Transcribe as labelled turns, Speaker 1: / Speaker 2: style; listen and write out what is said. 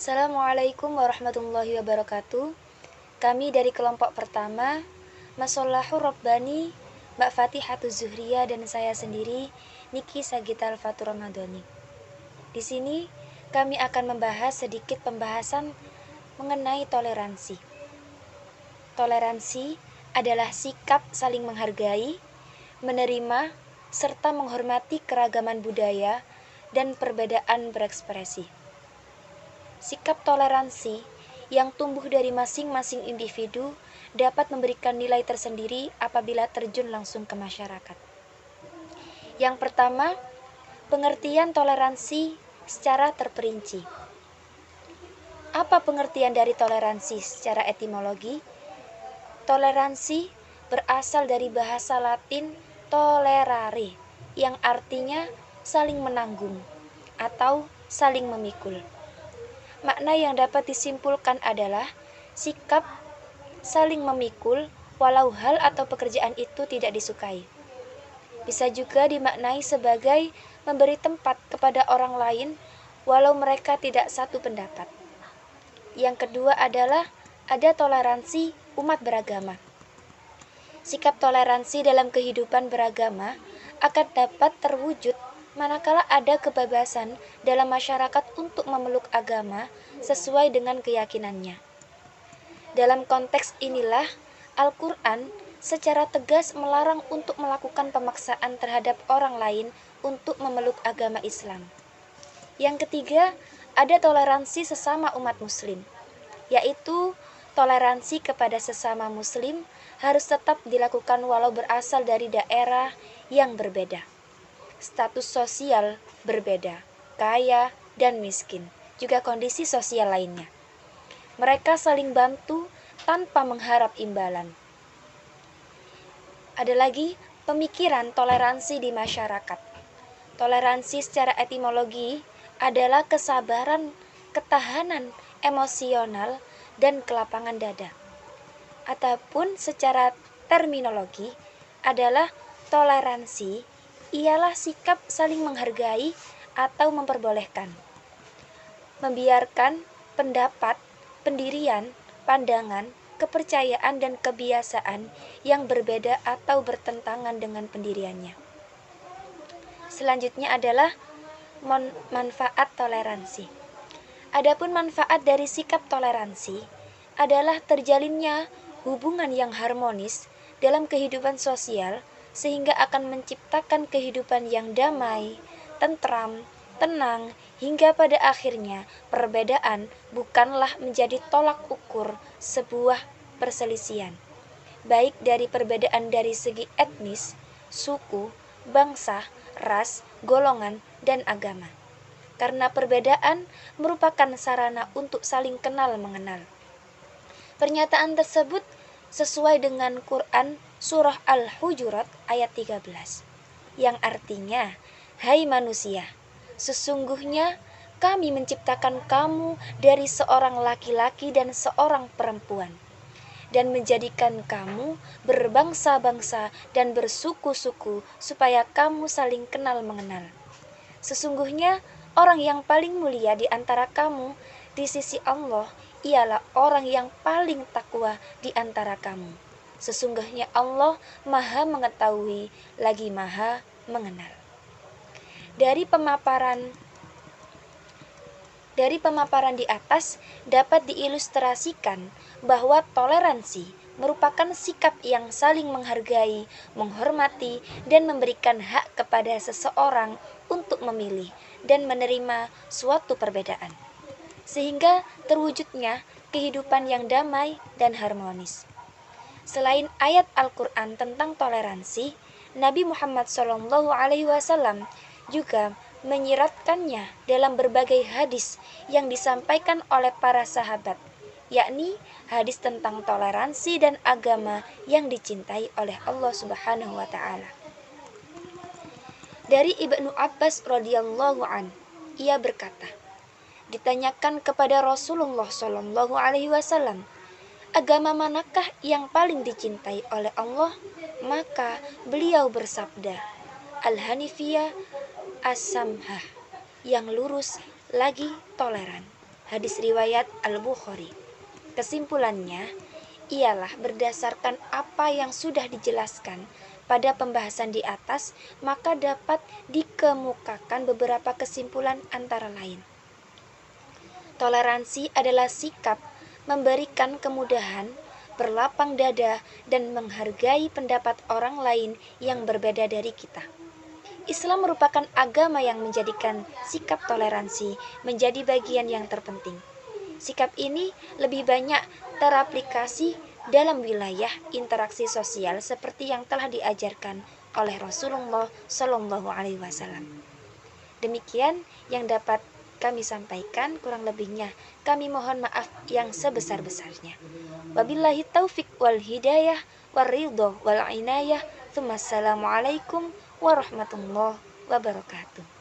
Speaker 1: Assalamualaikum warahmatullahi wabarakatuh. Kami dari kelompok pertama, Masollahu Rabbani, Mbak Fatihatuz Zuhriya dan saya sendiri, Niki Sagita Al-Fatur Ramadhani. Di sini kami akan membahas sedikit pembahasan mengenai toleransi. Toleransi adalah sikap saling menghargai, menerima, serta menghormati keragaman budaya dan perbedaan berekspresi. Sikap toleransi yang tumbuh dari masing-masing individu dapat memberikan nilai tersendiri apabila terjun langsung ke masyarakat. Yang pertama, pengertian toleransi secara terperinci. Apa pengertian dari toleransi secara etimologi? Toleransi berasal dari bahasa Latin tolerare, yang artinya saling menanggung atau saling memikul. Makna yang dapat disimpulkan adalah sikap saling memikul walau hal atau pekerjaan itu tidak disukai. Bisa juga dimaknai sebagai memberi tempat kepada orang lain walau mereka tidak satu pendapat. Yang kedua adalah ada toleransi umat beragama. Sikap toleransi dalam kehidupan beragama akan dapat terwujud manakala ada kebebasan dalam masyarakat untuk memeluk agama sesuai dengan keyakinannya. Dalam konteks inilah, Al-Quran secara tegas melarang untuk melakukan pemaksaan terhadap orang lain untuk memeluk agama Islam. Yang ketiga, ada toleransi sesama umat muslim, yaitu toleransi kepada sesama muslim harus tetap dilakukan walau berasal dari daerah yang berbeda. Status sosial berbeda, kaya dan miskin, juga kondisi sosial lainnya. Mereka saling bantu tanpa mengharap imbalan. Ada lagi pemikiran toleransi di masyarakat. Toleransi secara etimologi adalah kesabaran, ketahanan emosional, dan kelapangan dada. Ataupun secara terminologi adalah toleransi ialah sikap saling menghargai atau memperbolehkan, membiarkan pendapat, pendirian, pandangan, kepercayaan, dan kebiasaan yang berbeda atau bertentangan dengan pendiriannya. Selanjutnya adalah manfaat toleransi. Adapun manfaat dari sikap toleransi adalah terjalinnya hubungan yang harmonis dalam kehidupan sosial sehingga akan menciptakan kehidupan yang damai, tentram, tenang, hingga pada akhirnya perbedaan bukanlah menjadi tolak ukur sebuah perselisihan, baik dari perbedaan dari segi etnis, suku, bangsa, ras, golongan, dan agama. Karena perbedaan merupakan sarana untuk saling kenal mengenal. Pernyataan tersebut sesuai dengan Quran Surah Al-Hujurat ayat 13, yang artinya, hai manusia, sesungguhnya kami menciptakan kamu dari seorang laki-laki dan seorang perempuan, dan menjadikan kamu berbangsa-bangsa dan bersuku-suku supaya kamu saling kenal mengenal. Sesungguhnya orang yang paling mulia di antara kamu di sisi Allah ialah orang yang paling takwa di antara kamu. Sesungguhnya Allah Maha mengetahui lagi Maha mengenal. Dari pemaparan di atas dapat diilustrasikan bahwa toleransi merupakan sikap yang saling menghargai, menghormati, dan memberikan hak kepada seseorang untuk memilih dan menerima suatu perbedaan, sehingga terwujudnya kehidupan yang damai dan harmonis. Selain ayat Al-Quran tentang toleransi, Nabi Muhammad SAW juga menyiratkannya dalam berbagai hadis yang disampaikan oleh para sahabat, yakni hadis tentang toleransi dan agama yang dicintai oleh Allah Subhanahu wa Ta'ala. Dari Ibnu Abbas radhiyallahu an, ia berkata, ditanyakan kepada Rasulullah SAW, agama manakah yang paling dicintai oleh Allah? Maka beliau bersabda, Al-Hanifiyah As-Samhah, yang lurus lagi toleran. Hadis riwayat Al-Bukhari. Kesimpulannya ialah berdasarkan apa yang sudah dijelaskan pada pembahasan di atas, maka dapat dikemukakan beberapa kesimpulan antara lain. Toleransi adalah sikap memberikan kemudahan, berlapang dada, dan menghargai pendapat orang lain yang berbeda dari kita. Islam merupakan agama yang menjadikan sikap toleransi menjadi bagian yang terpenting. Sikap ini lebih banyak teraplikasi dalam wilayah interaksi sosial seperti yang telah diajarkan oleh Rasulullah Shallallahu Alaihi Wasallam. Demikian yang dapat kami sampaikan, kurang lebihnya kami mohon maaf yang sebesar-besarnya. Wabillahi taufik wal hidayah waridho wal inayah. Assalamualaikum warahmatullahi wabarakatuh.